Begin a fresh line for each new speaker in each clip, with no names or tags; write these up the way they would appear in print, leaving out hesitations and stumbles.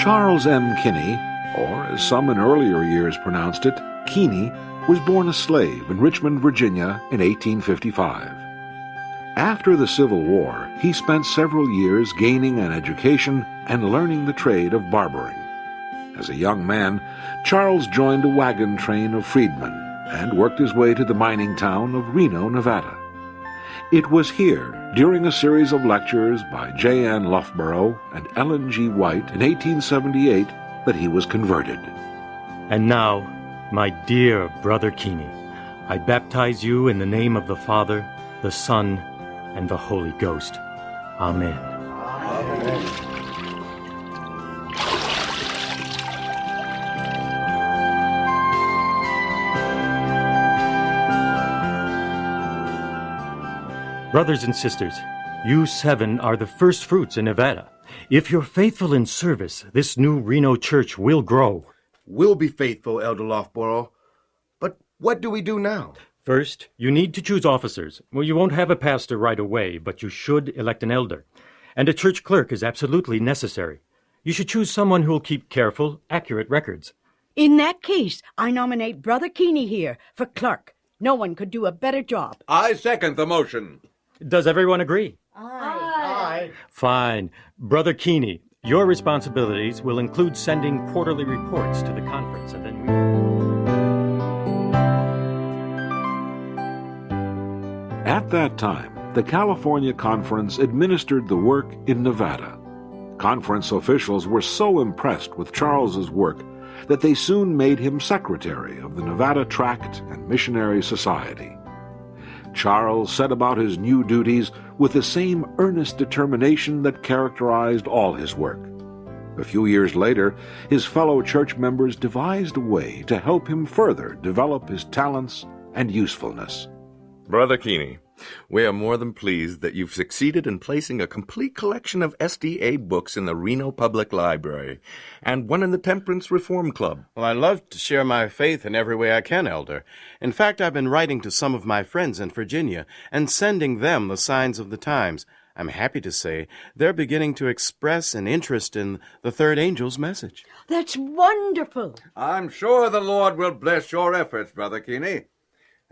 Charles M. Kinney, or as some in earlier years pronounced it, Keeney, was born a slave in Richmond, Virginia in 1855. After the Civil War, he spent several years gaining an education and learning the trade of barbering. As a young man, Charles joined a wagon train of freedmen and worked his way to the mining town of Reno, Nevada. It was here, during a series of lectures by J. N. Loughborough and Ellen G. White in 1878, that he was converted.
And now, my dear Brother Keeney, I baptize you in the name of the Father, the Son, and the Holy Ghost. Amen. Amen. Brothers and sisters, you 7 are the first fruits in Nevada. If you're faithful in service, this new Reno church will grow.
We'll be faithful, Elder Loughborough. But what do we do now?
First, you need to choose officers. Well, you won't have a pastor right away, but you should elect an elder. And a church clerk is absolutely necessary. You should choose someone who will keep careful, accurate records.
In that case, I nominate Brother Keeney here for clerk. No one could do a better job.
I second the motion.
Does everyone agree?
Aye.
Fine. Brother Keeney, your responsibilities will include sending quarterly reports to the conference, and then
At that time, the California Conference administered the work in Nevada. Conference officials were so impressed with Charles's work that they soon made him secretary of the Nevada Tract and Missionary Society. Charles set about his new duties with the same earnest determination that characterized all his work. A few years later, his fellow church members devised a way to help him further develop his talents and usefulness.
Brother Keeney, we are more than pleased that you've succeeded in placing a complete collection of SDA books in the Reno Public Library and one in the Temperance Reform Club.
Well, I love to share my faith in every way I can, Elder. In fact, I've been writing to some of my friends in Virginia and sending them the signs of the times. I'm happy to say they're beginning to express an interest in the third angel's message.
That's wonderful.
I'm sure the Lord will bless your efforts, Brother Keeney.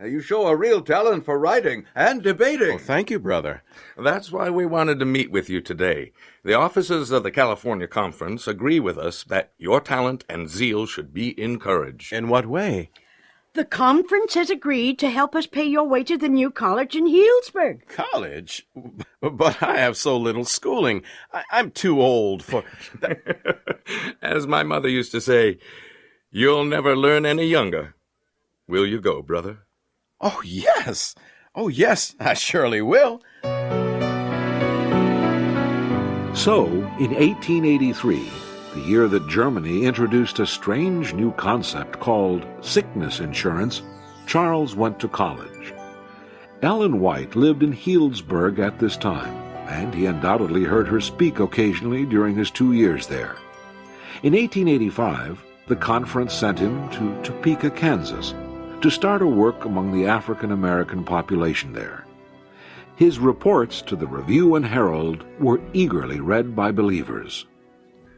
You show a real talent for writing and debating.
Well, thank you, brother.
That's why we wanted to meet with you today. The officers of the California Conference agree with us that your talent and zeal should be encouraged.
In what way?
The conference has agreed to help us pay your way to the new college in Healdsburg.
College? But I have so little schooling. I'm too old for...
As my mother used to say, you'll never learn any younger. Will you go, brother?
Oh, yes. Oh, yes, I surely will.
So, in 1883, the year that Germany introduced a strange new concept called sickness insurance, Charles went to college. Ellen White lived in Healdsburg at this time, and he undoubtedly heard her speak occasionally during his 2 years there. In 1885, the conference sent him to Topeka, Kansas, to start a work among the African-American population there. His reports to the Review and Herald were eagerly read by believers.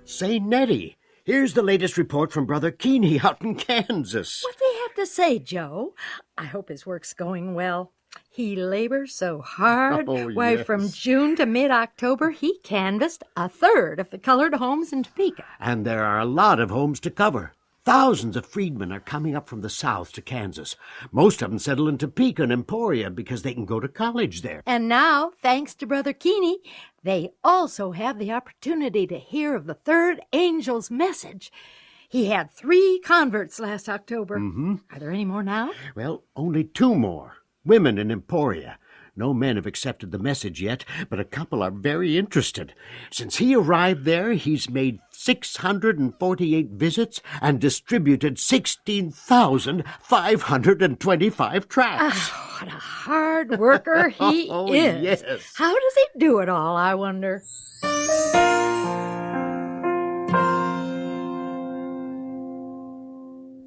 Say, Nettie, here's the latest report from Brother Keeney out in Kansas.
What they have to say, Joe? I hope his work's going well. He labors so hard. Why,
yes.
From June to mid-October, he canvassed 1/3 of the colored homes in Topeka.
And there are a lot of homes to cover. Thousands of freedmen are coming up from the south to Kansas. Most of them settle in Topeka and Emporia because they can go to college there.
And now, thanks to Brother Keeney, they also have the opportunity to hear of the third angel's message. He had 3 converts last October.
Mm-hmm.
Are there any more now?
Well, only 2 more. Women in Emporia. No men have accepted the message yet, but a couple are very interested. Since he arrived there, he's made 648 visits and distributed 16,525 tracts.
Oh, what a hard worker he
Oh,
is.
yes.
How does he do it all, I wonder?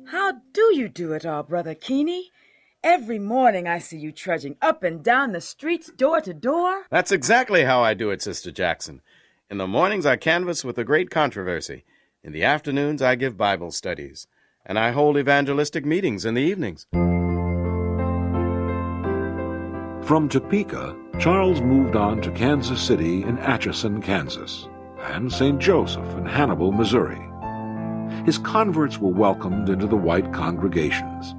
How do you do it all, Brother Keeney? Every morning I see you trudging up and down the streets, door to door.
That's exactly how I do it, Sister Jackson. In the mornings I canvass with a great controversy. In the afternoons, I give Bible studies, and I hold evangelistic meetings in the evenings.
From Topeka, Charles moved on to Kansas City and Atchison, Kansas, and St. Joseph and Hannibal, Missouri. His converts were welcomed into the white congregations.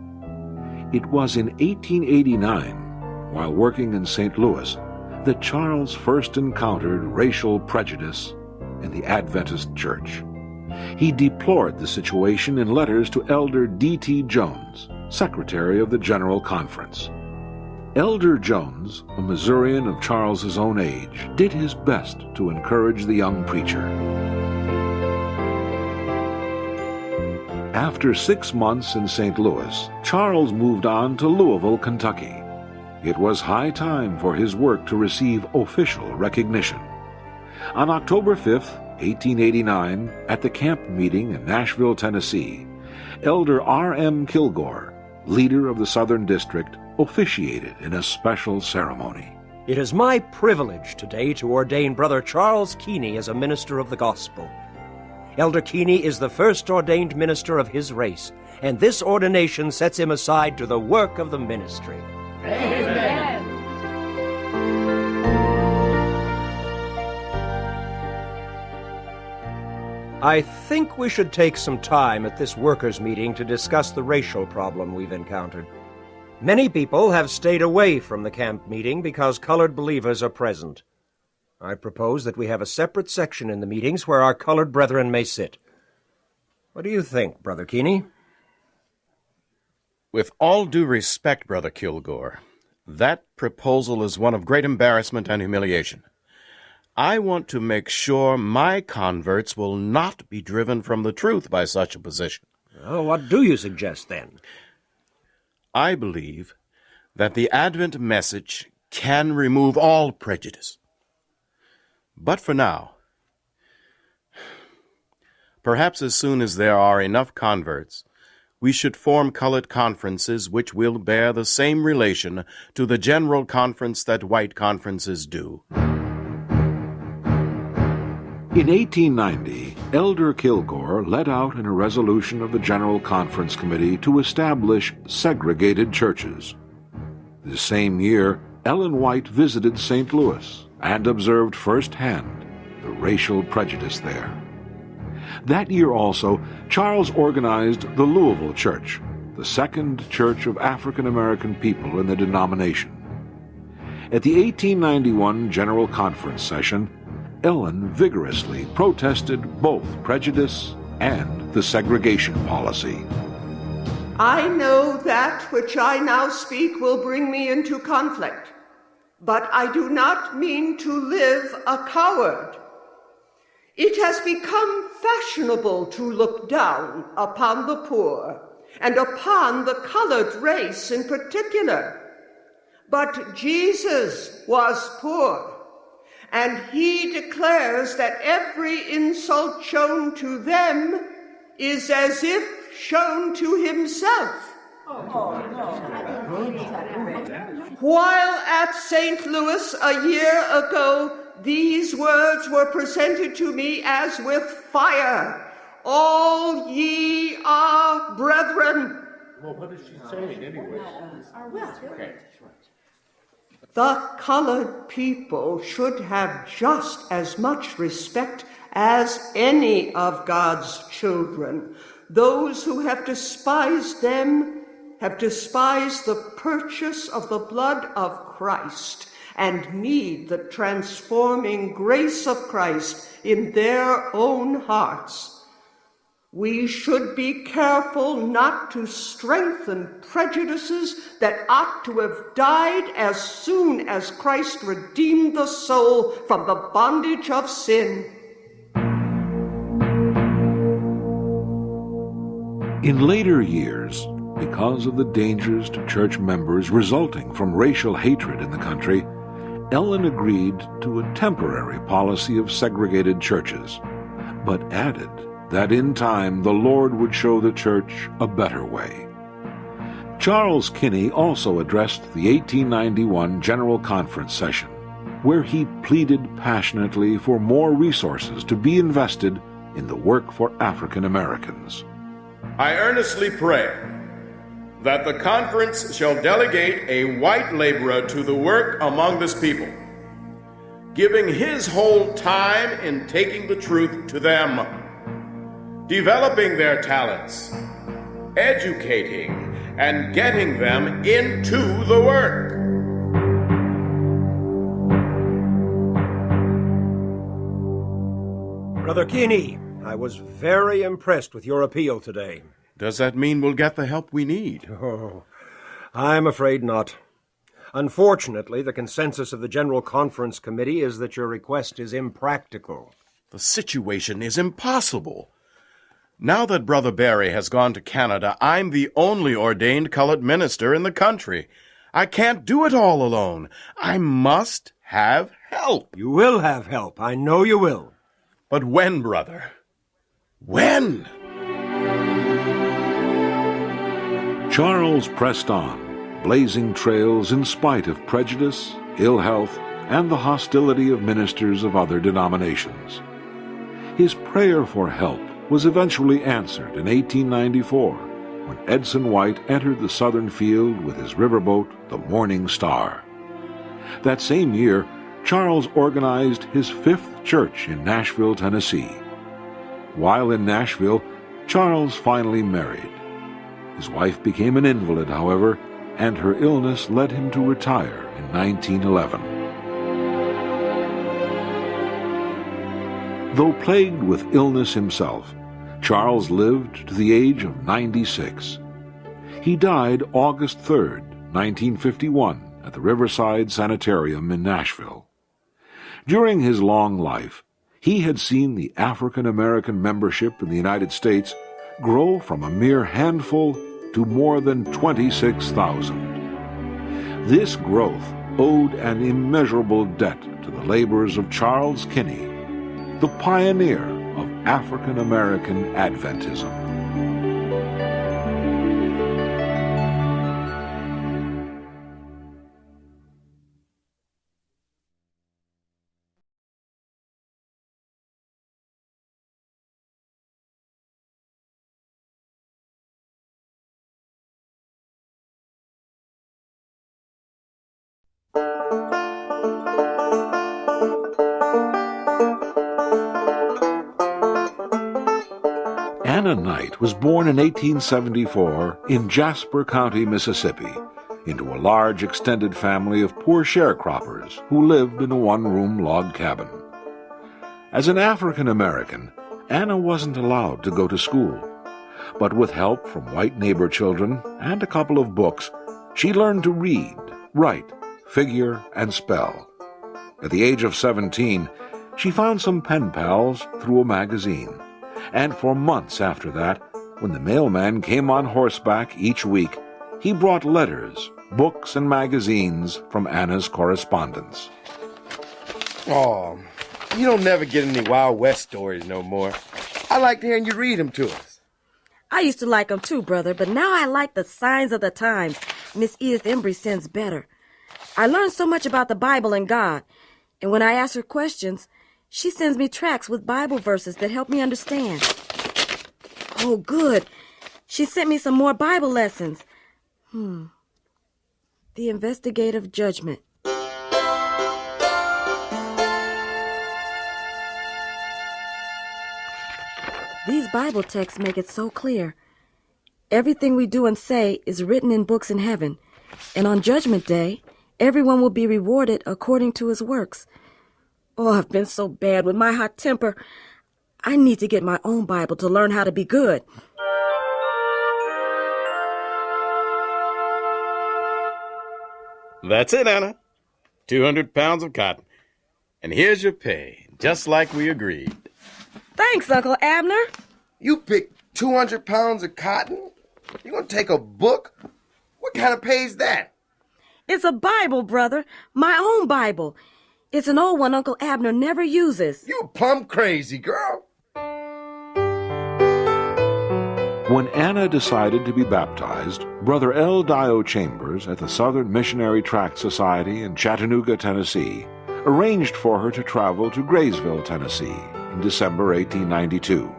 It was in 1889, while working in St. Louis, that Charles first encountered racial prejudice in the Adventist Church. He deplored the situation in letters to Elder D.T. Jones, Secretary of the General Conference. Elder Jones, a Missourian of Charles's own age, did his best to encourage the young preacher. After 6 months in St. Louis, Charles moved on to Louisville, Kentucky. It was high time for his work to receive official recognition. On October 5th, 1889, at the camp meeting in Nashville, Tennessee, Elder R.M. Kilgore, leader of the Southern District, officiated in a special ceremony.
It is my privilege today to ordain Brother Charles Keeney as a minister of the gospel. Elder Keeney is the first ordained minister of his race, and this ordination sets him aside to the work of the ministry.
Amen.
I think we should take some time at this workers' meeting to discuss the racial problem we've encountered. Many people have stayed away from the camp meeting because colored believers are present. I propose that we have a separate section in the meetings where our colored brethren may sit. What do you think, Brother Keeney?
With all due respect, Brother Kilgore, that proposal is one of great embarrassment and humiliation. I want to make sure my converts will not be driven from the truth by such a position.
Well, what do you suggest, then?
I believe that the Advent message can remove all prejudice. But for now, perhaps as soon as there are enough converts, we should form colored conferences which will bear the same relation to the general conference that white conferences do.
In 1890, Elder Kilgore led out in a resolution of the General Conference Committee to establish segregated churches. The same year, Ellen White visited St. Louis and observed firsthand the racial prejudice there. That year also, Charles organized the Louisville Church, the second church of African American people in the denomination. At the 1891 General Conference session, Ellen vigorously protested both prejudice and the segregation policy.
I know that which I now speak will bring me into conflict, but I do not mean to live a coward. It has become fashionable to look down upon the poor and upon the colored race in particular. But Jesus was poor, and he declares that every insult shown to them is as if shown to himself. While at St. Louis a year ago, these words were presented to me as with fire. All ye are brethren.
Well, what is she saying anyway?
The colored people should have just as much respect as any of God's children. Those who have despised them have despised the purchase of the blood of Christ and need the transforming grace of Christ in their own hearts. We should be careful not to strengthen prejudices that ought to have died as soon as Christ redeemed the soul from the bondage of sin.
In later years, because of the dangers to church members resulting from racial hatred in the country, Ellen agreed to a temporary policy of segregated churches, but added that in time the Lord would show the church a better way. Charles Kinney also addressed the 1891 General Conference session, where he pleaded passionately for more resources to be invested in the work for African Americans.
I earnestly pray that the conference shall delegate a white laborer to the work among this people, giving his whole time in taking the truth to them, developing their talents, educating, and getting them into the work.
Brother Keeney, I was very impressed with your appeal today.
Does that mean we'll get the help we need?
Oh, I'm afraid not. Unfortunately, the consensus of the General Conference Committee is that your request is impractical.
The situation is impossible. Now that Brother Barry has gone to Canada, I'm the only ordained colored minister in the country. I can't do it all alone. I must have help.
You will have help. I know you will.
But when, brother? When?
Charles pressed on, blazing trails in spite of prejudice, ill health, and the hostility of ministers of other denominations. His prayer for help was eventually answered in 1894, when Edson White entered the southern field with his riverboat, the Morning Star. That same year, Charles organized his 5th church in Nashville, Tennessee. While in Nashville, Charles finally married. His wife became an invalid, however, and her illness led him to retire in 1911. Though plagued with illness himself, Charles lived to the age of 96. He died August 3, 1951, at the Riverside Sanitarium in Nashville. During his long life, he had seen the African American membership in the United States grow from a mere handful to more than 26,000. This growth owed an immeasurable debt to the labors of Charles Kinney, the pioneer of African American Adventism. Anna Knight was born in 1874 in Jasper County, Mississippi, into a large extended family of poor sharecroppers who lived in a one-room log cabin. As an African American, Anna wasn't allowed to go to school, but with help from white neighbor children and a couple of books, she learned to read, write, figure, and spell. At the age of 17, she found some pen pals through a magazine. And for months after that, when the mailman came on horseback each week, he brought letters, books, and magazines from Anna's correspondence.
Oh, you don't never get any Wild West stories no more. I liked hearing you read them to us.
I used to like them too, brother, but now I like the Signs of the Times Miss Edith Embry sends better. I learned so much about the Bible and God, and when I ask her questions, she sends me tracts with Bible verses that help me understand. Oh, good. She sent me some more Bible lessons. The Investigative Judgment. These Bible texts make it so clear. Everything we do and say is written in books in heaven, and on Judgment Day, everyone will be rewarded according to his works. Oh, I've been so bad with my hot temper. I need to get my own Bible to learn how to be good.
That's it, Anna. 200 pounds of cotton. And here's your pay, just like we agreed.
Thanks, Uncle Abner.
You picked 200 pounds of cotton? You gonna take a book? What kind of pay is that?
It's a Bible, brother. My own Bible. It's an old one Uncle Abner never uses.
You plumb crazy, girl.
When Anna decided to be baptized, Brother L. Dio Chambers at the Southern Missionary Tract Society in Chattanooga, Tennessee, arranged for her to travel to Graysville, Tennessee, in December 1892.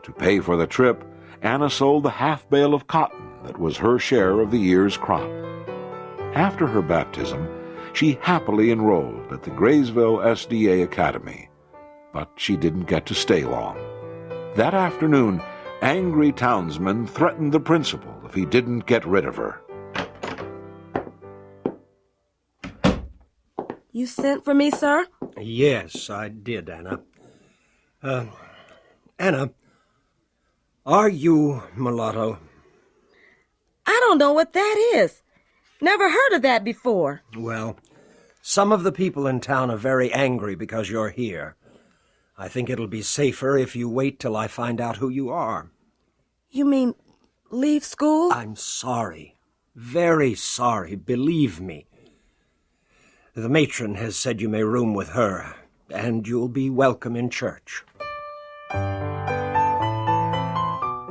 To pay for the trip, Anna sold the half bale of cotton that was her share of the year's crop. After her baptism, she happily enrolled at the Graysville SDA Academy, but she didn't get to stay long. That afternoon, angry townsmen threatened the principal if he didn't get rid of her.
You sent for me, sir?
Yes, I did, Anna. Anna, are you mulatto?
I don't know what that is. Never heard of that before.
Well, some of the people in town are very angry because you're here. I think it'll be safer if you wait till I find out who you are.
You mean leave school?
I'm sorry. Very sorry, believe me. The matron has said you may room with her, and you'll be welcome in church.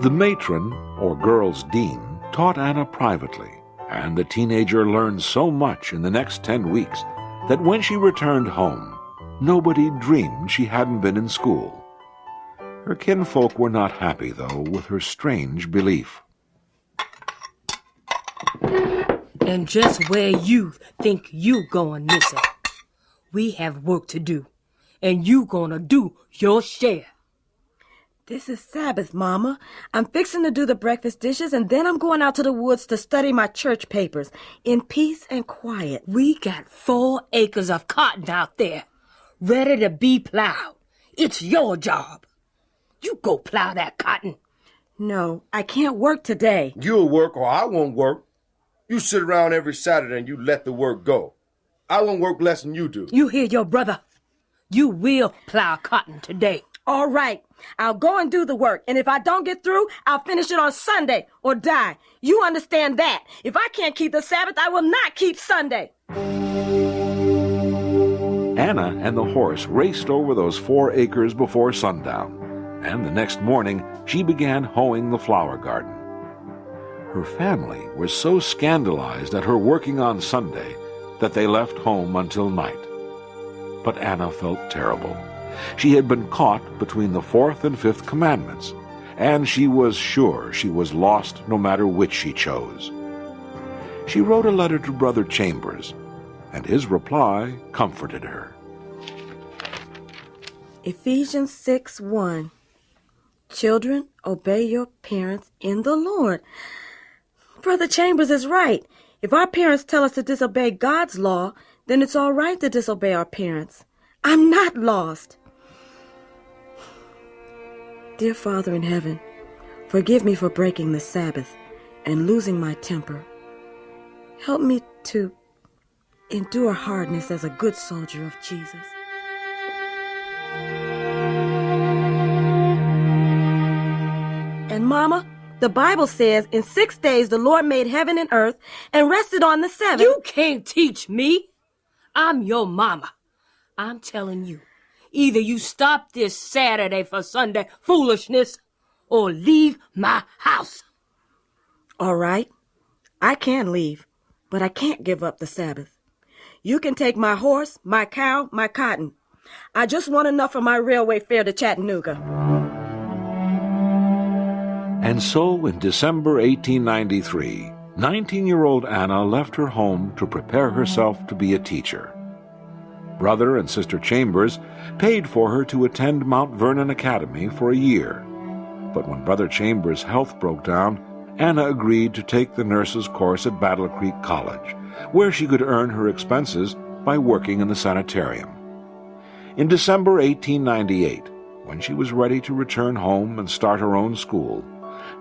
The matron, or girl's dean, taught Anna privately, and the teenager learned so much in the next 10 weeks that when she returned home, nobody dreamed she hadn't been in school. Her kinfolk were not happy, though, with her strange belief.
And just where you think you going, missy, we have work to do, and you gonna do your share.
This is Sabbath, Mama. I'm fixing to do the breakfast dishes, and then I'm going out to the woods to study my church papers in peace and quiet.
We got 4 acres of cotton out there, ready to be plowed. It's your job. You go plow that cotton.
No, I can't work today.
You'll work or I won't work. You sit around every Saturday and you let the work go. I won't work less than you do.
You hear your brother? You will plow cotton today.
All right, I'll go and do the work, and if I don't get through, I'll finish it on Sunday or die. You understand that? If I can't keep the Sabbath, I will not keep Sunday.
Anna and the horse raced over those 4 acres before sundown, and the next morning she began hoeing the flower garden. Her family was so scandalized at her working on Sunday that they left home until night. But Anna felt terrible. She had been caught between the 4th and 5th commandments, and she was sure she was lost no matter which she chose. She wrote a letter to Brother Chambers, and his reply comforted her.
Ephesians 6:1. Children, obey your parents in the Lord. Brother Chambers is right. If our parents tell us to disobey God's law, then it's all right to disobey our parents. I'm not lost. Dear Father in heaven, forgive me for breaking the Sabbath and losing my temper. Help me to endure hardness as a good soldier of Jesus. And Mama, the Bible says in 6 days the Lord made heaven and earth and rested on the 7th.
You can't teach me. I'm your mama. I'm telling you, either you stop this Saturday for Sunday foolishness or leave my house.
All right, I can leave, but I can't give up the Sabbath. You can take my horse, my cow, my cotton. I just want enough for my railway fare to Chattanooga.
And so in December 1893, 19-year-old Anna left her home to prepare herself to be a teacher. Brother and Sister Chambers paid for her to attend Mount Vernon Academy for a year. But when Brother Chambers' health broke down, Anna agreed to take the nurse's course at Battle Creek College, where she could earn her expenses by working in the sanitarium. In December 1898, when she was ready to return home and start her own school,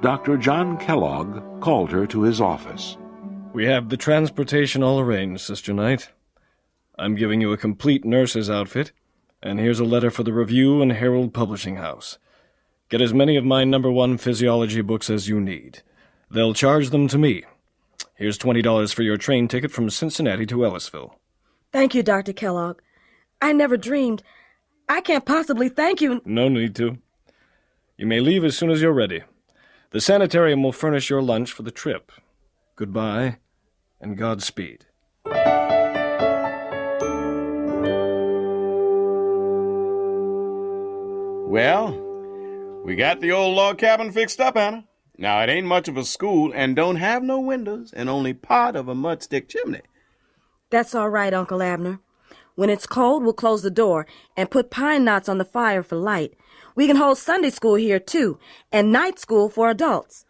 Dr. John Kellogg called her to his office.
We have the transportation all arranged, Sister Knight. I'm giving you a complete nurse's outfit, and here's a letter for the Review and Herald Publishing House. Get as many of my #1 physiology books as you need. They'll charge them to me. Here's $20 for your train ticket from Cincinnati to Ellisville.
Thank you, Dr. Kellogg. I never dreamed. I can't possibly thank you.
No need to. You may leave as soon as you're ready. The sanitarium will furnish your lunch for the trip. Goodbye, and Godspeed.
Well, we got the old log cabin fixed up, Anna. Now, it ain't much of a school and don't have no windows and only part of a mudstick chimney.
That's all right, Uncle Abner. When it's cold, we'll close the door and put pine knots on the fire for light. We can hold Sunday school here, too, and night school for adults.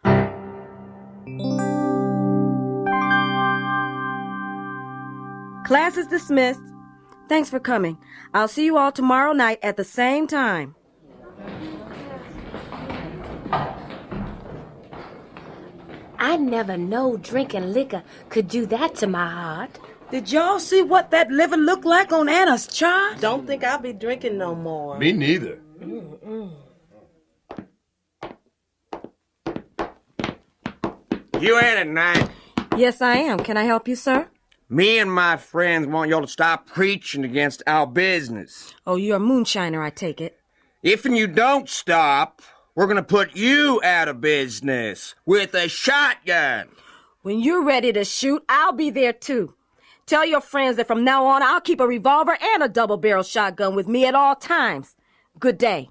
Class is dismissed. Thanks for coming. I'll see you all tomorrow night at the same time.
I never know drinking liquor could do that to my heart.
Did y'all see what that liver looked like on Anna's chart?
Don't think I'll be drinking no more.
Me neither.
You in it, Knight?
Yes, I am. Can I help you, sir?
Me and my friends want y'all to stop preaching against our business.
Oh, you're a moonshiner, I take it.
If you don't stop, we're gonna put you out of business with a shotgun.
When you're ready to shoot, I'll be there, too. Tell your friends that from now on, I'll keep a revolver and a double-barrel shotgun with me at all times. Good day.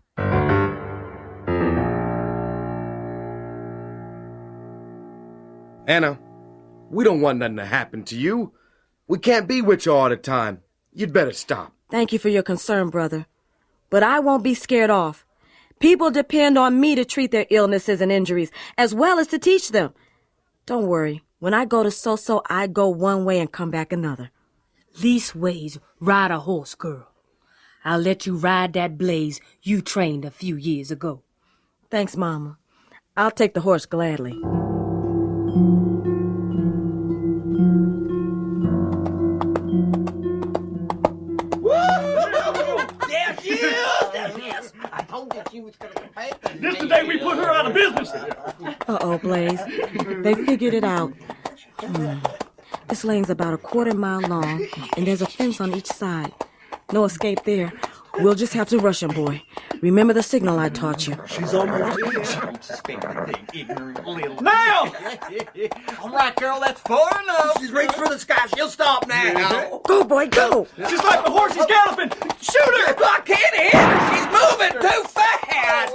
Anna, we don't want nothing to happen to you. We can't be with you all the time. You'd better stop.
Thank you for your concern, brother. But I won't be scared off. People depend on me to treat their illnesses and injuries, as well as to teach them. Don't worry. When I go to So-So, I go one way and come back another.
Leastways, ride a horse, girl. I'll let you ride that blaze you trained a few years ago.
Thanks, Mama. I'll take the horse gladly.
There she is! There she is! I told you she was gonna come back.
This the day we put her out of business.
Uh-oh, Blaze. They figured it out. This lane's about a quarter-mile long, and there's a fence on each side. No escape there. We'll just have to rush him, boy. Remember the signal I taught you.
She's almost
Now! All right, girl, that's far enough. She's reaching for the sky. She'll stop now.
Go, boy, go!
She's like the horse. He's galloping. Shoot her!
I can't hit her. She's moving too fast.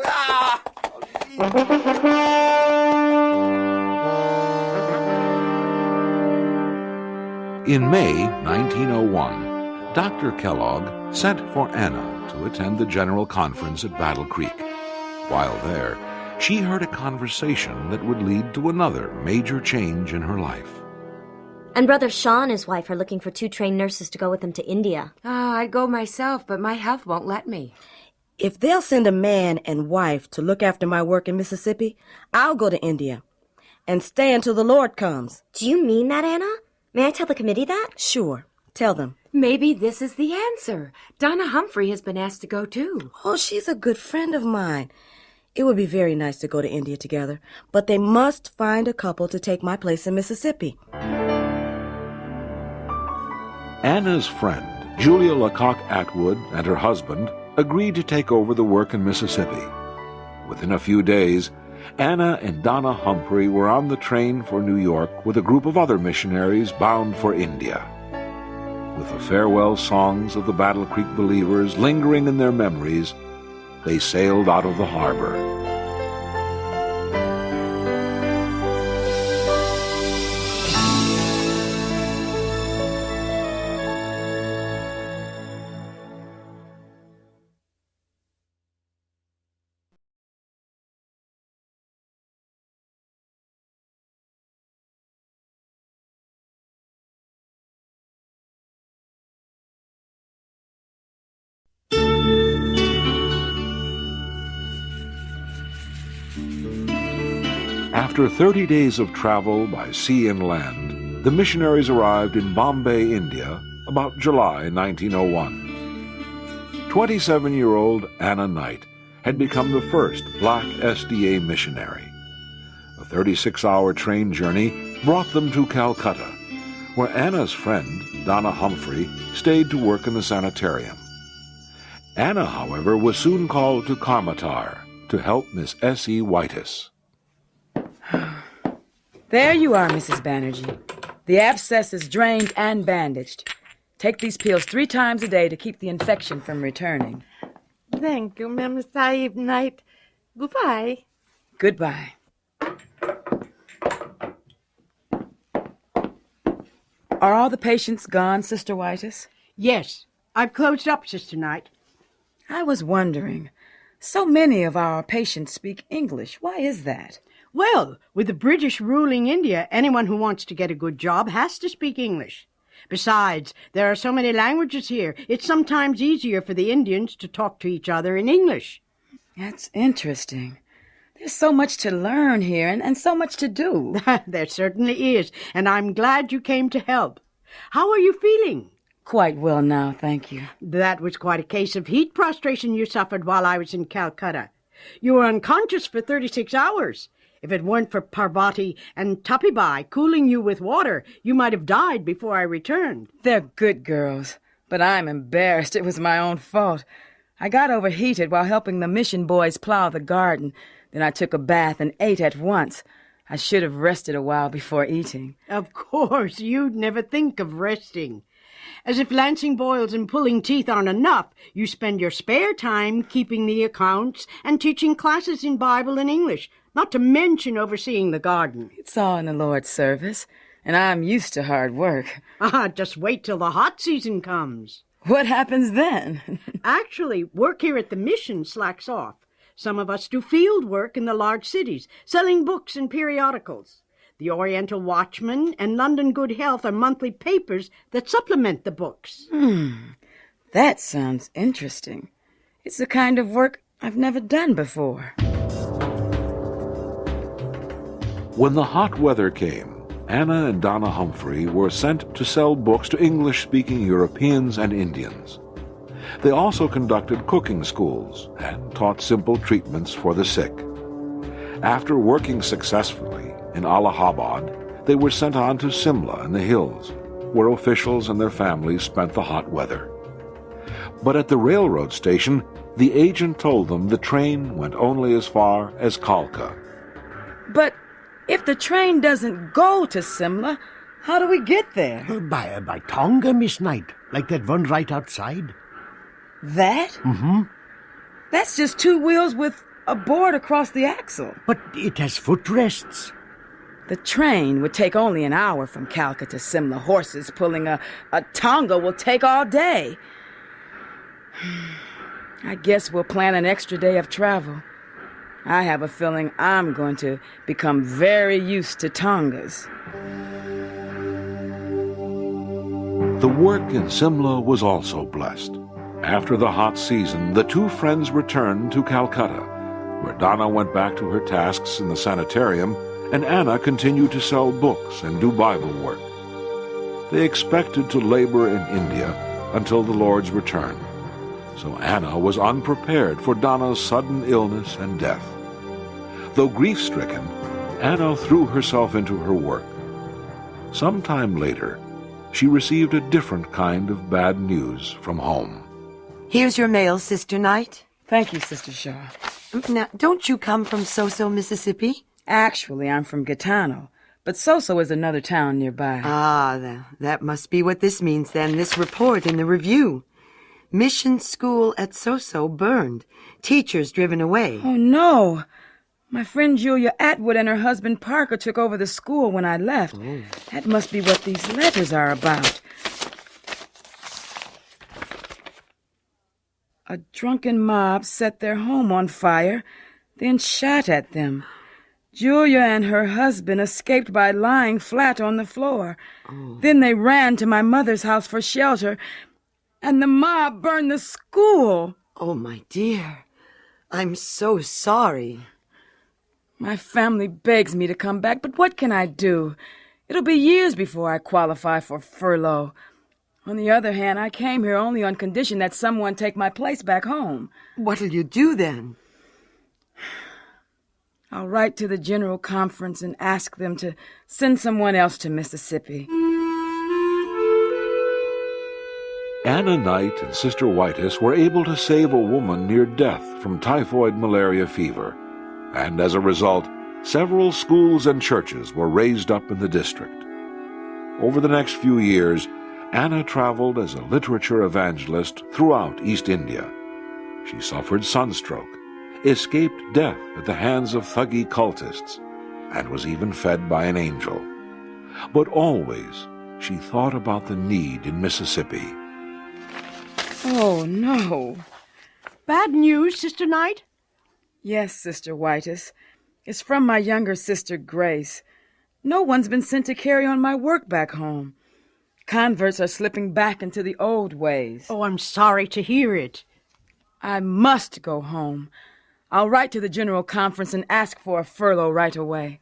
In May 1901, Dr. Kellogg sent for Anna to attend the general conference at Battle Creek. While there, she heard a conversation that would lead to another major change in her life.
And Brother Shaw and his wife are looking for 2 trained nurses to go with them to India.
I'd go myself, but my health won't let me.
If they'll send a man and wife to look after my work in Mississippi, I'll go to India and stay until the Lord comes.
Do you mean that, Anna? May I tell the committee that?
Sure. Tell them.
Maybe this is the answer. Donna Humphrey has been asked to go, too.
Oh, she's a good friend of mine. It would be very nice to go to India together, but they must find a couple to take my place in Mississippi.
Anna's friend, Julia Lecoq Atwood, and her husband agreed to take over the work in Mississippi. Within a few days, Anna and Donna Humphrey were on the train for New York with a group of other missionaries bound for India. With the farewell songs of the Battle Creek believers lingering in their memories, they sailed out of the harbor. After 30 days of travel by sea and land, the missionaries arrived in Bombay, India, about July 1901. 27-year-old Anna Knight had become the first black SDA missionary. A 36-hour train journey brought them to Calcutta, where Anna's friend, Donna Humphrey, stayed to work in the sanitarium. Anna, however, was soon called to Karmatar to help Miss S.E. Whitus.
There you are, Mrs. Banerjee. The abscess is drained and bandaged. Take these pills 3 times a day to keep the infection from returning.
Thank you, Mem Sahib Knight. Goodbye.
Goodbye. Are all the patients gone, Sister Whitus?
Yes, I've closed up, Sister Knight.
I was wondering, so many of our patients speak English. Why is that?
Well, with the British ruling India, anyone who wants to get a good job has to speak English. Besides, there are so many languages here, it's sometimes easier for the Indians to talk to each other in English.
That's interesting. There's so much to learn here and so much to do.
There certainly is, and I'm glad you came to help. How are you feeling?
Quite well now, thank you.
That was quite a case of heat prostration you suffered while I was in Calcutta. You were unconscious for 36 hours. If it weren't for Parvati and Tapibai cooling you with water, you might have died before I returned.
They're good girls, but I'm embarrassed. It was my own fault. I got overheated while helping the mission boys plow the garden. Then I took a bath and ate at once. I should have rested a while before eating.
Of course, you'd never think of resting. As if lancing boils and pulling teeth aren't enough, you spend your spare time keeping the accounts and teaching classes in Bible and English, not to mention overseeing the garden.
It's all in the Lord's service, and I'm used to hard work.
Just wait till the hot season comes.
What happens then?
Actually, work here at the mission slacks off. Some of us do field work in the large cities, selling books and periodicals. The Oriental Watchman and London Good Health are monthly papers that supplement the books.
That sounds interesting. It's the kind of work I've never done before.
When the hot weather came, Anna and Donna Humphrey were sent to sell books to English-speaking Europeans and Indians. They also conducted cooking schools and taught simple treatments for the sick. After working successfully in Allahabad, they were sent on to Simla in the hills, where officials and their families spent the hot weather. But at the railroad station, the agent told them the train went only as far as Kalka.
But if the train doesn't go to Simla, how do we get there?
By Tonga, Miss Knight, like that one right outside.
That?
Mm-hmm.
That's just two wheels with a board across the axle.
But it has footrests.
The train would take only an hour from Kalka to Simla. Horses pulling a Tonga will take all day. I guess we'll plan an extra day of travel. I have a feeling I'm going to become very used to Tongas.
The work in Simla was also blessed. After the hot season, the two friends returned to Calcutta, where Donna went back to her tasks in the sanitarium, and Anna continued to sell books and do Bible work. They expected to labor in India until the Lord's return, so Anna was unprepared for Donna's sudden illness and death. Though grief-stricken, Anna threw herself into her work. Sometime later, she received a different kind of bad news from home.
Here's your mail, Sister Knight.
Thank you, Sister Shaw.
Now, don't you come from Soso, Mississippi?
Actually, I'm from Gitano, but Soso is another town nearby.
That must be what this means, then, this report in the review. Mission school at Soso burned. Teachers driven away.
Oh, no. My friend Julia Atwood and her husband Parker took over the school when I left.
Oh.
That must be what these letters are about. A drunken mob set their home on fire, then shot at them. Julia and her husband escaped by lying flat on the floor. Then they ran to my mother's house for shelter, and the mob burned the school.
Oh, my dear. I'm so sorry.
My family begs me to come back, but what can I do? It'll be years before I qualify for furlough. On the other hand, I came here only on condition that someone take my place back home.
What'll you do then?
I'll write to the General Conference and ask them to send someone else to Mississippi.
Anna Knight and Sister Whitus were able to save a woman near death from typhoid malaria fever, and as a result, several schools and churches were raised up in the district. Over the next few years, Anna traveled as a literature evangelist throughout East India. She suffered sunstroke, escaped death at the hands of thuggy cultists, and was even fed by an angel. But always she thought about the need in Mississippi.
Oh, no.
Bad news, Sister Knight?
Yes, Sister Whitus. It's from my younger sister, Grace. No one's been sent to carry on my work back home. Converts are slipping back into the old ways.
Oh, I'm sorry to hear it.
I must go home. I'll write to the General Conference and ask for a furlough right away.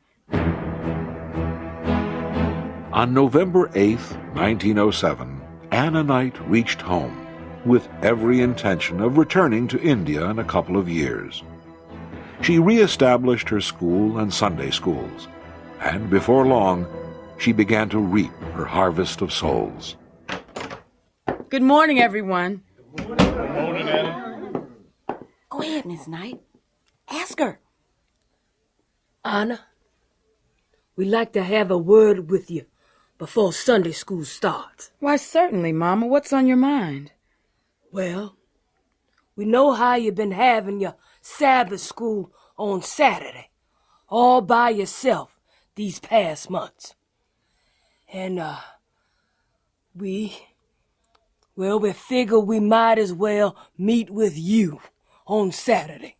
On November 8th, 1907, Anna Knight reached home, with every intention of returning to India in a couple of years. She re-established her school and Sunday schools, and before long, she began to reap her harvest of souls.
Good morning, everyone.
Good morning, Anna.
Go ahead, Miss Knight. Ask her.
Anna, we'd like to have a word with you before Sunday school starts.
Why, certainly, Mama. What's on your mind?
Well, we know how you've been having your Sabbath school on Saturday, all by yourself these past months. And, we figure we might as well meet with you on Saturday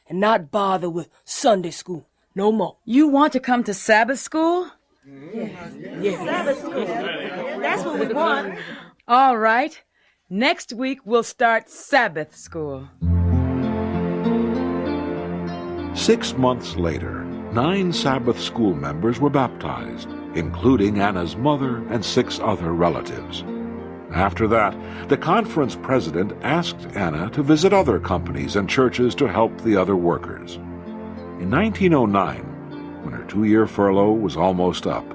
and not bother with Sunday school no more.
You want to come to Sabbath school?
Yeah.
Sabbath school. That's what we want.
All right. Next week we'll start Sabbath school.
6 months later, 9 Sabbath school members were baptized, including Anna's mother and 6 other relatives. After that, the conference president asked Anna to visit other companies and churches to help the other workers. In 1909, when her 2-year furlough was almost up,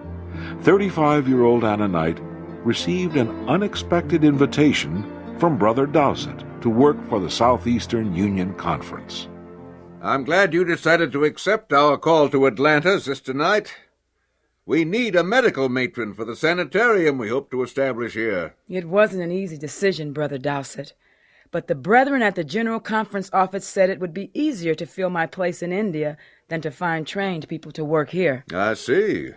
35-year-old Anna Knight received an unexpected invitation from Brother Dowsett to work for the Southeastern Union Conference.
I'm glad you decided to accept our call to Atlanta, Sister Knight. We need a medical matron for the sanitarium we hope to establish here.
It wasn't an easy decision, Brother Dowsett. But the brethren at the General Conference office said it would be easier to fill my place in India than to find trained people to work here.
I see.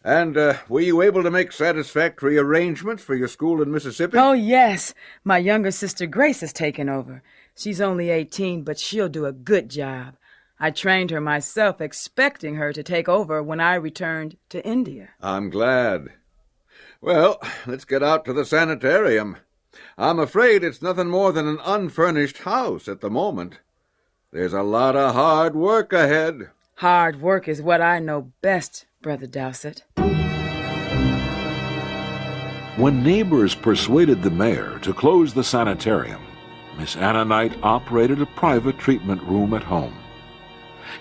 And were you able to make satisfactory arrangements for your school in Mississippi?
Oh, yes. My younger sister Grace has taken over. She's only 18, but she'll do a good job. I trained her myself, expecting her to take over when I returned to India.
I'm glad. Well, let's get out to the sanitarium. I'm afraid it's nothing more than an unfurnished house at the moment. There's a lot of hard work ahead.
Hard work is what I know best, Brother Dowsett.
When neighbors persuaded the mayor to close the sanitarium, Miss Anna Knight operated a private treatment room at home.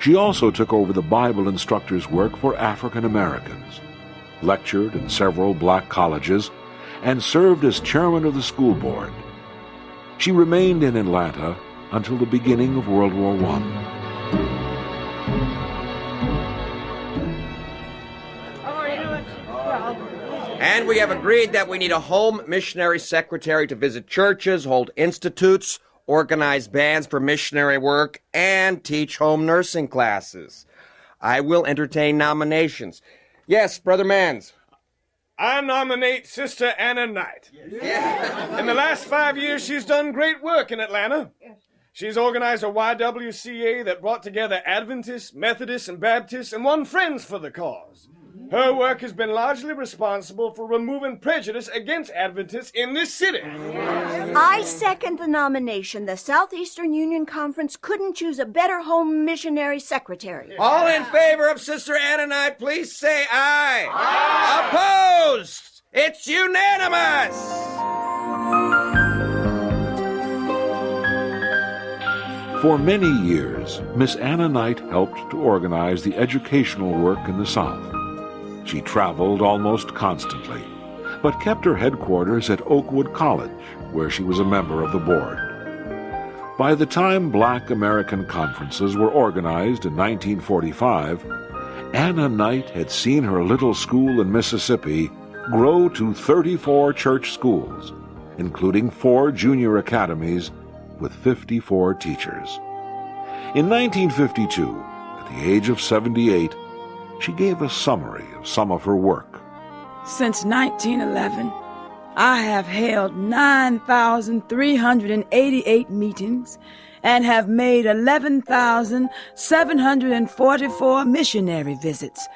She also took over the Bible instructor's work for African Americans, lectured in several black colleges, and served as chairman of the school board. She remained in Atlanta until the beginning of World War I.
And we have agreed that we need a home missionary secretary to visit churches, hold institutes, organize bands for missionary work, and teach home nursing classes. I will entertain nominations. Yes, Brother Mans.
I nominate Sister Anna Knight. In the last 5 years, she's done great work in Atlanta. She's organized a YWCA that brought together Adventists, Methodists, and Baptists and won friends for the cause. Her work has been largely responsible for removing prejudice against Adventists in this city.
I second the nomination. The Southeastern Union Conference couldn't choose a better home missionary secretary.
All in favor of Sister Anna Knight, please say aye. Aye. Opposed? It's unanimous.
For many years, Miss Anna Knight helped to organize the educational work in the South. She traveled almost constantly, but kept her headquarters at Oakwood College, where she was a member of the board. By the time Black American conferences were organized in 1945, Anna Knight had seen her little school in Mississippi grow to 34 church schools, including 4 junior academies with 54 teachers. In 1952, at the age of 78, she gave a summary of some of her work.
Since 1911, I have held 9,388 meetings and have made 11,744 missionary visits.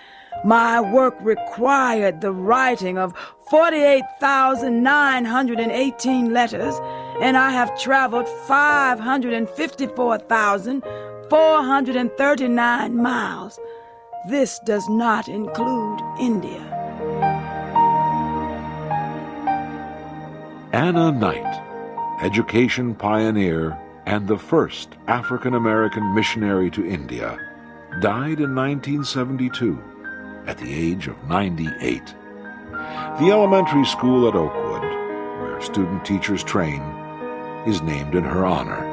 My work required the writing of 48,918 letters, and I have traveled 554,439 miles. This does not include India.
Anna Knight, education pioneer and the first African-American missionary to India, died in 1972 at the age of 98. The elementary school at Oakwood, where student teachers train, is named in her honor.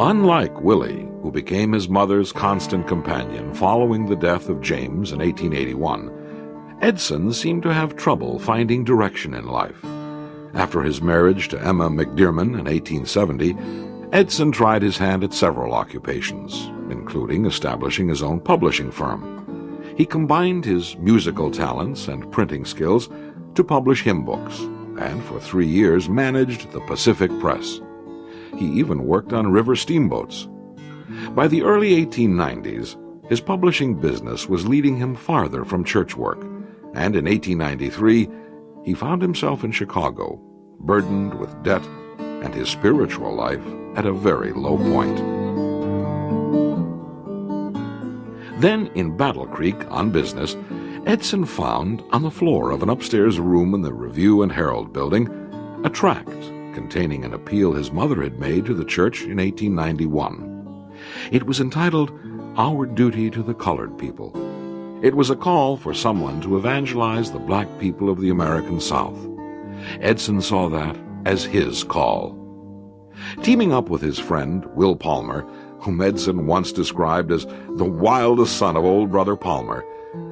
Unlike Willie, who became his mother's constant companion following the death of James in 1881, Edson seemed to have trouble finding direction in life. After his marriage to Emma McDearman in 1870, Edson tried his hand at several occupations, including establishing his own publishing firm. He combined his musical talents and printing skills to publish hymn books, and for 3 years managed the Pacific Press. He even worked on river steamboats. By the early 1890s, his publishing business was leading him farther from church work, and in 1893, he found himself in Chicago, burdened with debt and his spiritual life at a very low point. Then, in Battle Creek, on business, Edson found, on the floor of an upstairs room in the Review and Herald building, a tract containing an appeal his mother had made to the church in 1891. It was entitled, "Our Duty to the Colored People." It was a call for someone to evangelize the black people of the American South. Edson saw that as his call. Teaming up with his friend, Will Palmer, whom Edson once described as the wildest son of old Brother Palmer,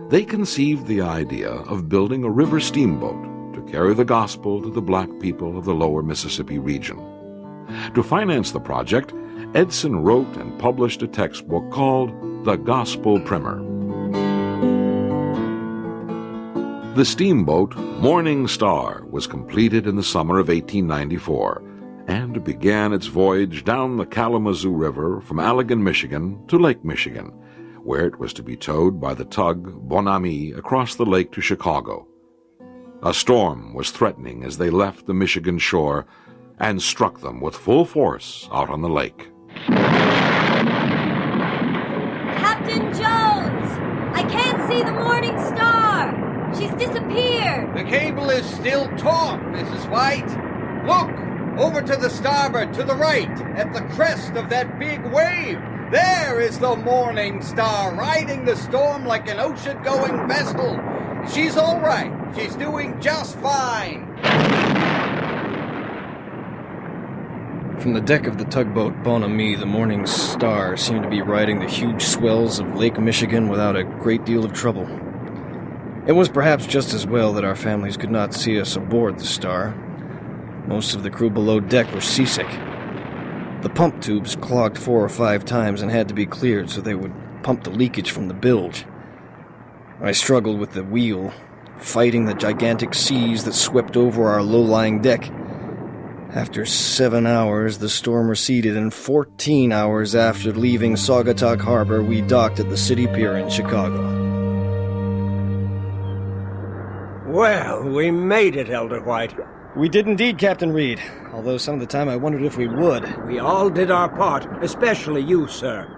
they conceived the idea of building a river steamboat to carry the gospel to the black people of the lower Mississippi region. To finance the project, Edson wrote and published a textbook called The Gospel Primer. The steamboat Morning Star was completed in the summer of 1894 and began its voyage down the Kalamazoo River from Allegan, Michigan to Lake Michigan, where it was to be towed by the tug Bon Ami across the lake to Chicago. A storm was threatening as they left the Michigan shore and struck them with full force out on the lake.
Captain Jones! I can't see the Morning Star! She's disappeared!
The cable is still taut, Mrs. White. Look! Over to the starboard, to the right, at the crest of that big wave. There is the Morning Star, riding the storm like an ocean-going vessel. She's all right. She's doing just fine.
From the deck of the tugboat Bon Ami, the Morning Star seemed to be riding the huge swells of Lake Michigan without a great deal of trouble. It was perhaps just as well that our families could not see us aboard the Star. Most of the crew below deck were seasick. The pump tubes clogged 4 or 5 times and had to be cleared so they would pump the leakage from the bilge. I struggled with the wheel, fighting the gigantic seas that swept over our low-lying deck. After 7 hours, the storm receded, and 14 hours after leaving Saugatuck Harbor, we docked at the city pier in Chicago.
Well, we made it, Elder White.
We did indeed, Captain Reed, although some of the time I wondered if we would.
We all did our part, especially you, sir.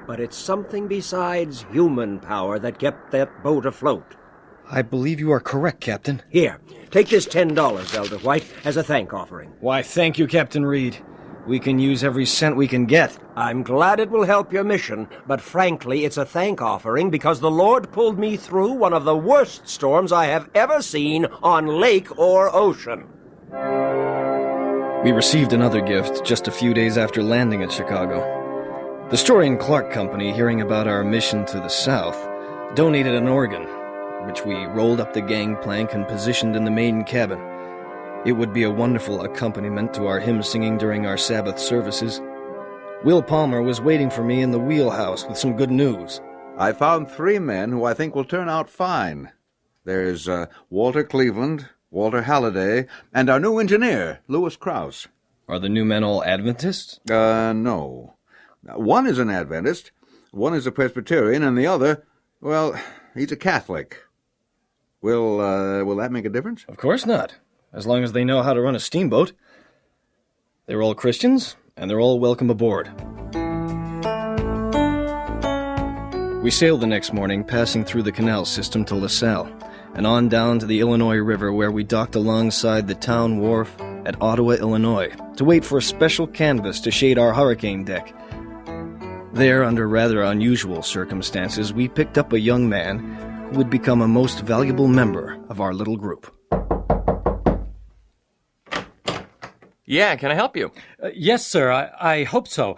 But it's something besides human power that kept that boat afloat.
I believe you are correct, Captain.
Here, take this $10, Elder White, as a thank offering.
Why, thank you, Captain Reed.
We can use every cent we can get. I'm glad it will help your mission, but frankly, it's a thank offering because the Lord pulled me through one of the worst storms I have ever seen on lake or ocean.
We received another gift just a few days after landing at Chicago. The Story and Clark Company, hearing about our mission to the south, donated an organ, which we rolled up the gangplank and positioned in the main cabin. It would be a wonderful accompaniment to our hymn singing during our Sabbath services. Will Palmer was waiting for me in the wheelhouse with some good news.
I found 3 men who I think will turn out fine. There's Walter Cleveland, Walter Halliday, and our new engineer, Louis Krause.
Are the new men all Adventists?
No. One is an Adventist, one is a Presbyterian, and the other, well, he's a Catholic. Will that make a difference?
Of course not, as long as they know how to run a steamboat. They're all Christians, and they're all welcome aboard. We sailed the next morning, passing through the canal system to LaSalle, and on down to the Illinois River, where we docked alongside the town wharf at Ottawa, Illinois, to wait for a special canvas to shade our hurricane deck. There, under rather unusual circumstances, we picked up a young man who would become a most valuable member of our little group.
Yeah, can I help you?
Yes, sir, I hope so.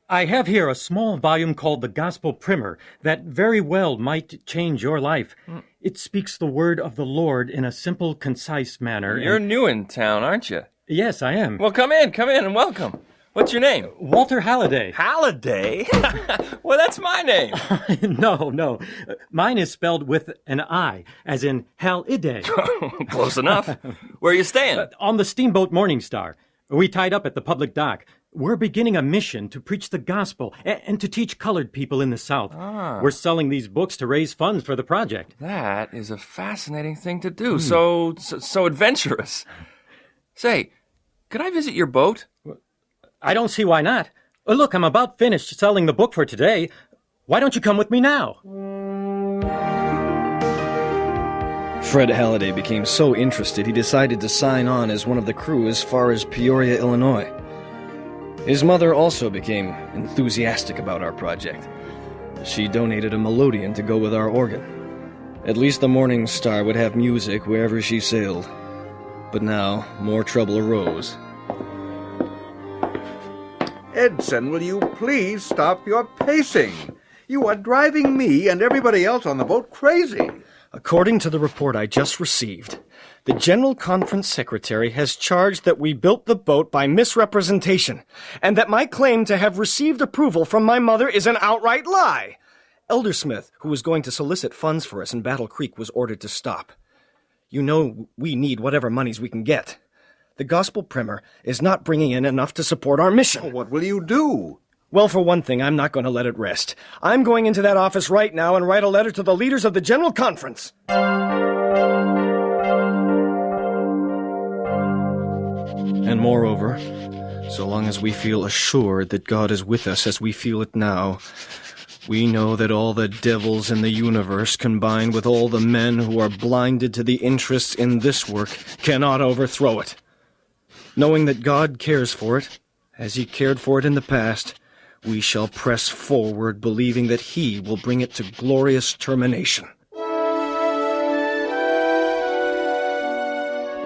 I have here a small volume called the Gospel Primer that very well might change your life. It speaks the word of the Lord in a simple, concise manner.
You're new in town, aren't you?
Yes, I am.
Well, come in and welcome. What's your name?
Walter Halliday.
Halliday? Well, that's my name.
No. Mine is spelled with an I, as in Halliday.
Close enough. Where are you staying?
On the steamboat Morning Star. We tied up at the public dock. We're beginning a mission to preach the gospel and to teach colored people in the South. We're selling these books to raise funds for the project.
That is a fascinating thing to do. So adventurous. Say, could I visit your boat?
I don't see why not. Look, I'm about finished selling the book for today. Why don't you come with me now?
Fred Halliday became so interested he decided to sign on as one of the crew as far as Peoria, Illinois. His mother also became enthusiastic about our project. She donated a melodeon to go with our organ. At least the Morning Star would have music wherever she sailed. But now, more trouble arose.
Edson, will you please stop your pacing? You are driving me and everybody else on the boat crazy.
According to the report I just received, the General Conference Secretary has charged that we built the boat by misrepresentation, and that my claim to have received approval from my mother is an outright lie. Elder Smith, who was going to solicit funds for us in Battle Creek, was ordered to stop. You know we need whatever monies we can get. The Gospel Primer is not bringing in enough to support our mission.
Well, what will you do?
Well, for one thing, I'm not going to let it rest. I'm going into that office right now and write a letter to the leaders of the General Conference. And moreover, so long as we feel assured that God is with us as we feel it now, we know that all the devils in the universe, combined with all the men who are blinded to the interests in this work, cannot overthrow it. Knowing that God cares for it, as he cared for it in the past, we shall press forward, believing that he will bring it to glorious termination.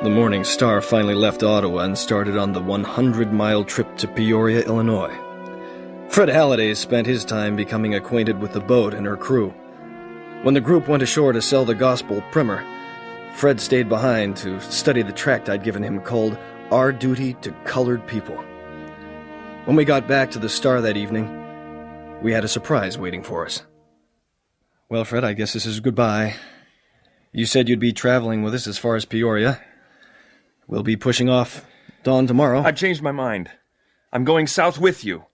The Morning Star finally left Ottawa and started on the 100-mile trip to Peoria, Illinois. Fred Halliday spent his time becoming acquainted with the boat and her crew. When the group went ashore to sell the Gospel Primer, Fred stayed behind to study the tract I'd given him called Our Duty to Colored People. When we got back to the Star that evening, we had a surprise waiting for us. Well, Fred, I guess this is goodbye. You said you'd be traveling with us as far as Peoria. We'll be pushing off dawn tomorrow.
I've changed my mind. I'm going south with you.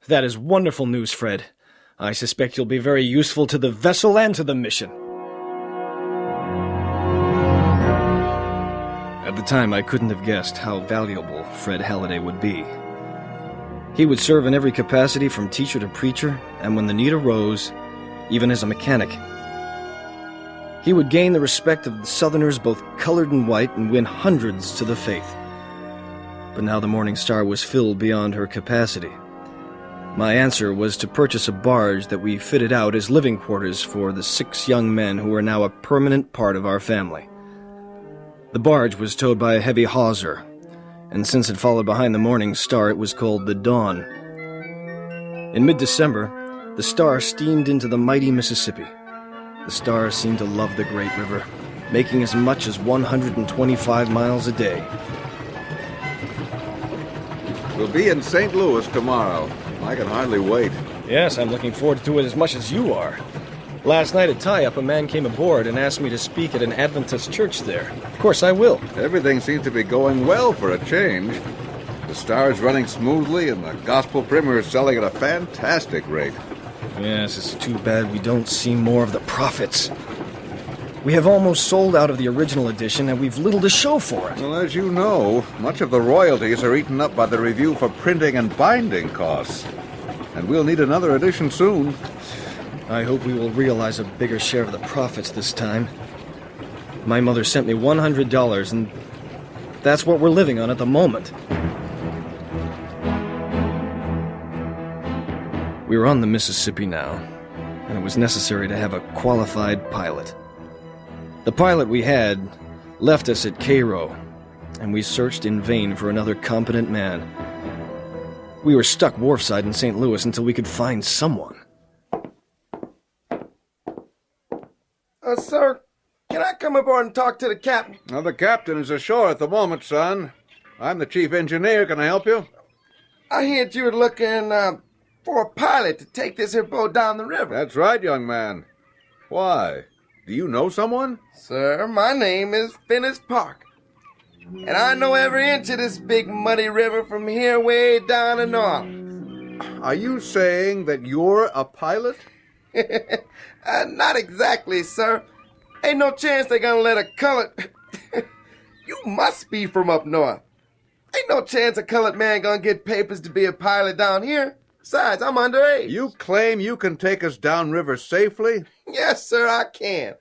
That is wonderful news, Fred. I suspect you'll be very useful to the vessel and to the mission. At the time, I couldn't have guessed how valuable Fred Halliday would be. He would serve in every capacity from teacher to preacher, and when the need arose, even as a mechanic. He would gain the respect of the Southerners, both colored and white, and win hundreds to the faith. but now the Morning Star was filled beyond her capacity. My answer was to purchase a barge that we fitted out as living quarters for the 6 young men who are now a permanent part of our family. The barge was towed by a heavy hawser, and since it followed behind the Morning Star, it was called the Dawn. In mid-December, the Star steamed into the mighty Mississippi. The Star seemed to love the great river, making as much as 125 miles a day.
We'll be in St. Louis tomorrow. I can hardly wait.
Yes, I'm looking forward to it as much as you are. Last night at tie-up, a man came aboard and asked me to speak at an Adventist church there. Of course I will.
Everything seems to be going well for a change. The Star is running smoothly, and the gospel primer is selling at a fantastic rate.
Yes, it's too bad we don't see more of the profits. We have almost sold out of the original edition, and we've little to show for it.
Well, as you know, much of the royalties are eaten up by the review for printing and binding costs. And we'll need another edition soon.
I hope we will realize a bigger share of the profits this time. My mother sent me $100, and that's what we're living on at the moment. We were on the Mississippi now, and it was necessary to have a qualified pilot. The pilot we had left us at Cairo, and we searched in vain for another competent man. We were stuck wharfside in St. Louis until we could find someone.
Sir, can I come aboard and talk to the captain?
Well, the captain is ashore at the moment, son. I'm the chief engineer. Can I help you?
I heard you were looking for a pilot to take this here boat down the river.
That's right, young man. Why? Do you know someone?
Sir, my name is Phineas Park. And I know every inch of this big muddy river from here way down to north.
Are you saying that you're a pilot?
Not exactly, sir. Ain't no chance they're gonna let a colored... You must be from up north. Ain't no chance a colored man gonna get papers to be a pilot down here. Besides, I'm underage.
You claim you can take us downriver safely?
Yes, sir, I can.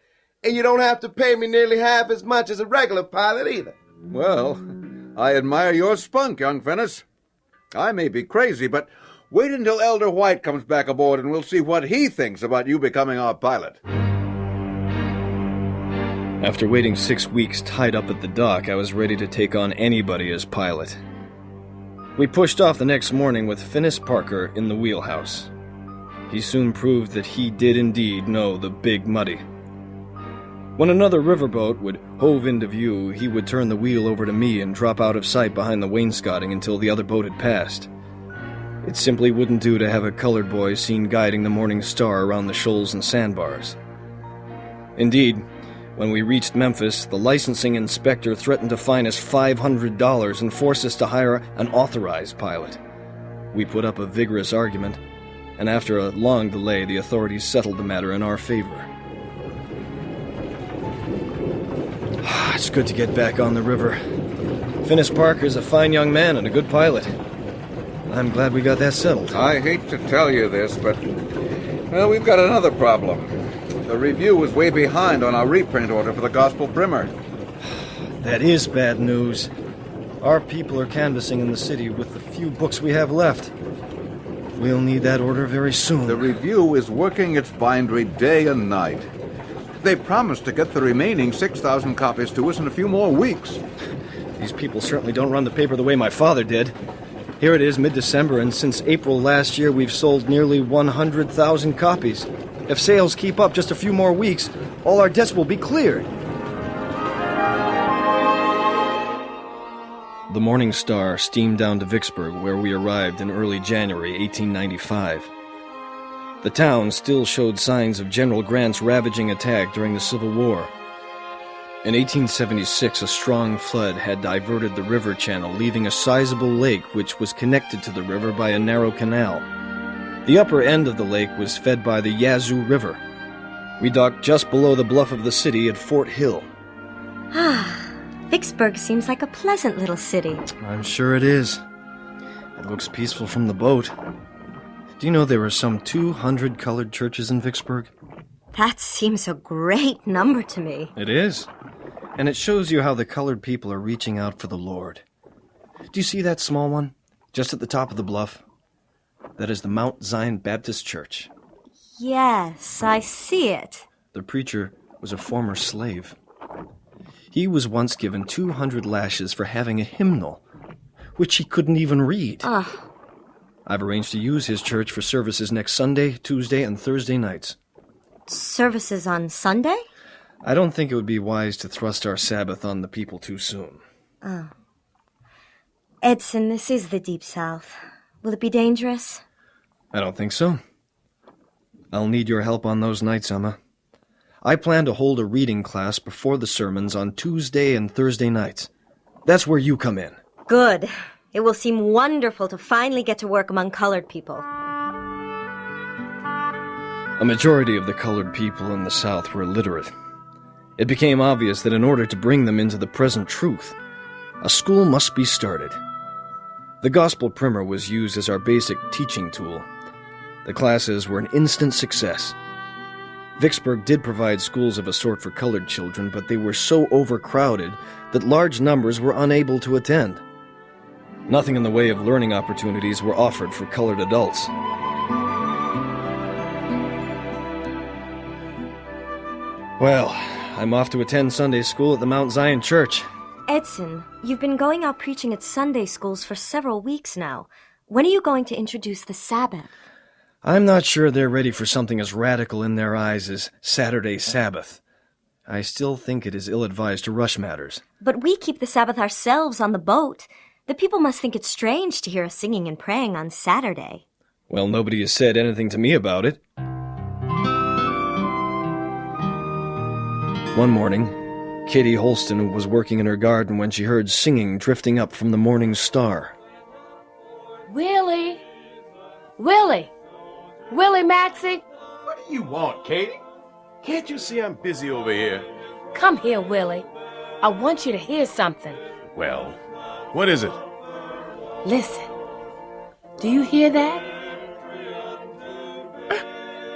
And you don't have to pay me nearly half as much as a regular pilot either.
Well, I admire your spunk, young Phineas. I may be crazy, but wait until Elder White comes back aboard and we'll see what he thinks about you becoming our pilot.
After waiting 6 weeks tied up at the dock, I was ready to take on anybody as pilot. We pushed off the next morning with Phineas Parker in the wheelhouse. He soon proved that he did indeed know the Big Muddy. When another riverboat would hove into view, he would turn the wheel over to me and drop out of sight behind the wainscoting until the other boat had passed. It simply wouldn't do to have a colored boy seen guiding the Morning Star around the shoals and sandbars. Indeed, when we reached Memphis, the licensing inspector threatened to fine us $500 and force us to hire an authorized pilot. We put up a vigorous argument, and after a long delay, the authorities settled the matter in our favor. It's good to get back on the river. Phineas Parker's a fine young man and a good pilot. I'm glad we got that settled.
I hate to tell you this, but, well, we've got another problem. The review was way behind on our reprint order for the Gospel Primer.
That is bad news. Our people are canvassing in the city with the few books we have left. We'll need that order very soon.
The review is working its bindery day and night. They promised to get the remaining 6,000 copies to us in a few more weeks.
These people certainly don't run the paper the way my father did. Here it is, mid-December, and since April last year, we've sold nearly 100,000 copies. If sales keep up just a few more weeks, all our debts will be cleared. The Morning Star steamed down to Vicksburg, where we arrived in early January 1895. The town still showed signs of General Grant's ravaging attack during the Civil War. In 1876, a strong flood had diverted the river channel, leaving a sizable lake which was connected to the river by a narrow canal. The upper end of the lake was fed by the Yazoo River. We docked just below the bluff of the city at Fort Hill.
Vicksburg seems like a pleasant little city.
I'm sure it is. It looks peaceful from the boat. Do you know there are some 200 colored churches in Vicksburg?
That seems a great number to me.
It is. And it shows you how the colored people are reaching out for the Lord.
Do you see that small one, just at the top of the bluff? That is the Mount Zion Baptist Church.
Yes, I see it.
The preacher was a former slave. He was once given 200 lashes for having a hymnal, which he couldn't even read. I've arranged to use his church for services next Sunday, Tuesday, and Thursday nights.
Services on Sunday?
I don't think it would be wise to thrust our Sabbath on the people too soon.
Oh. Edson, this is the Deep South. Will it be dangerous?
I don't think so. I'll need your help on those nights, Emma. I plan to hold a reading class before the sermons on Tuesday and Thursday nights. That's where you come in.
Good. It will seem wonderful to finally get to work among colored people.
A majority of the colored people in the South were illiterate. It became obvious that in order to bring them into the present truth, a school must be started. The Gospel Primer was used as our basic teaching tool. The classes were an instant success. Vicksburg did provide schools of a sort for colored children, but they were so overcrowded that large numbers were unable to attend. Nothing in the way of learning opportunities were offered for colored adults. Well, I'm off to attend Sunday school at the Mount Zion Church.
Edson, you've been going out preaching at Sunday schools for several weeks now. When are you going to introduce the Sabbath?
I'm not sure they're ready for something as radical in their eyes as Saturday Sabbath. I still think it is ill-advised to rush matters.
But we keep the Sabbath ourselves on the boat. The people must think it's strange to hear us singing and praying on Saturday.
Well, nobody has said anything to me about it. One morning, Kitty Holston was working in her garden when she heard singing drifting up from the morning star.
Willie! Willie! Willie Maxey!
What do you want, Katie? Can't you see I'm busy over here?
Come here, Willie. I want you to hear something.
Well, what is it?
Listen. Do you hear that?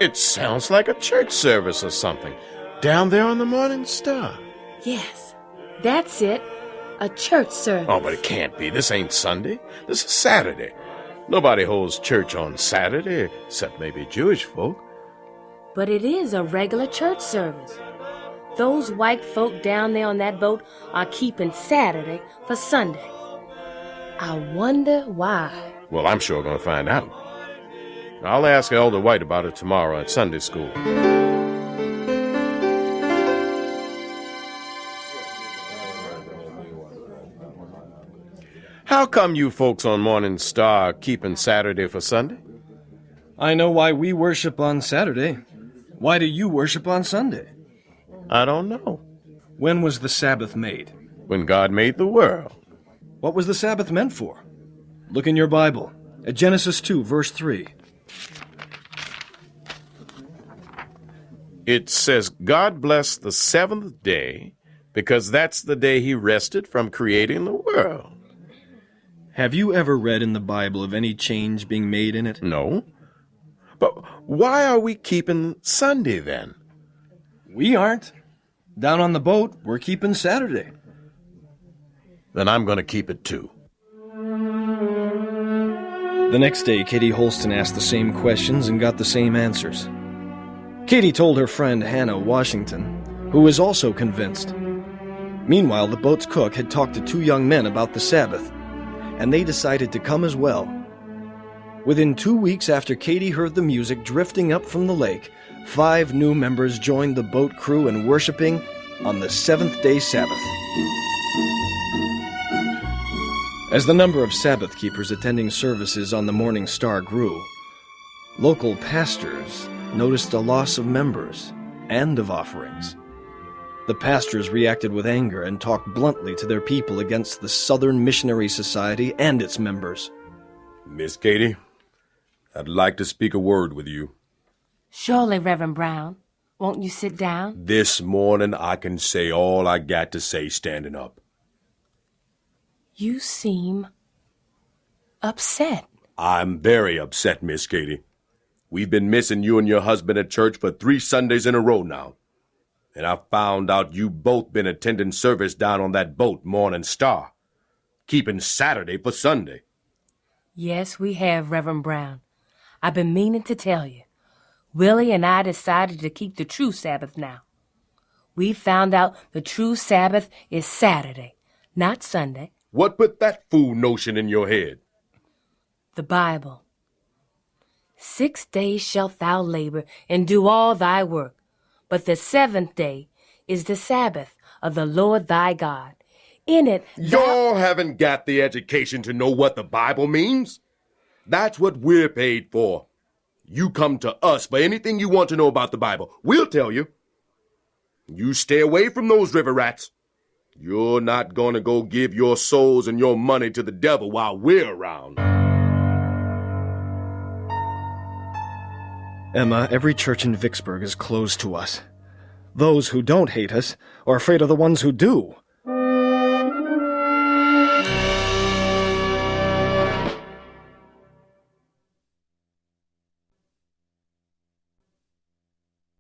It sounds like a church service or something. Down there on the morning star.
Yes, that's it. A church service.
Oh, but it can't be. This ain't Sunday. This is Saturday. Nobody holds church on Saturday, except maybe Jewish folk.
But it is a regular church service. Those white folk down there on that boat are keeping Saturday for Sunday. I wonder why.
Well, I'm sure going to find out. I'll ask Elder White about it tomorrow at Sunday school. How come you folks on Morning Star are keeping Saturday for Sunday?
I know why we worship on Saturday. Why do you worship on Sunday?
I don't know.
When was the Sabbath made?
When God made the world.
What was the Sabbath meant for? Look in your Bible, at Genesis 2, verse 3.
It says, God blessed the seventh day because that's the day he rested from creating the world.
Have you ever read in the Bible of any change being made in it?
No. But why are we keeping Sunday then?
We aren't. Down on the boat, we're keeping Saturday.
Then I'm going to keep it too.
The next day, Katie Holston asked the same questions and got the same answers. Katie told her friend Hannah Washington, who was also convinced. Meanwhile, the boat's cook had talked to two young men about the Sabbath, and they decided to come as well. Within 2 weeks after Katie heard the music drifting up from the lake, 5 new members joined the boat crew in worshiping on the Seventh-day Sabbath. As the number of Sabbath keepers attending services on the Morning Star grew, local pastors noticed a loss of members and of offerings. The pastors reacted with anger and talked bluntly to their people against the Southern Missionary Society and its members.
Miss Katie, I'd like to speak a word with you.
Surely, Reverend Brown. Won't you sit down?
This morning I can say all I got to say standing up.
You seem upset.
I'm very upset, Miss Katie. We've been missing you and your husband at church for 3 Sundays in a row now. And I found out you both been attending service down on that boat, Morning Star. keeping Saturday for Sunday.
Yes, we have, Reverend Brown. I've been meaning to tell you. Willie and I decided to keep the true Sabbath now. We found out the true Sabbath is Saturday, not Sunday.
What put that fool notion in your head?
The Bible. 6 days shalt thou labor and do all thy work, but the seventh day is the Sabbath of the Lord thy God. In it,
Y'all haven't got the education to know what the Bible means. That's what we're paid for. You come to us for anything you want to know about the Bible. We'll tell you. You stay away from those river rats. You're not going to go give your souls and your money to the devil while we're around.
Emma, every church in Vicksburg is closed to us. Those who don't hate us are afraid of the ones who do.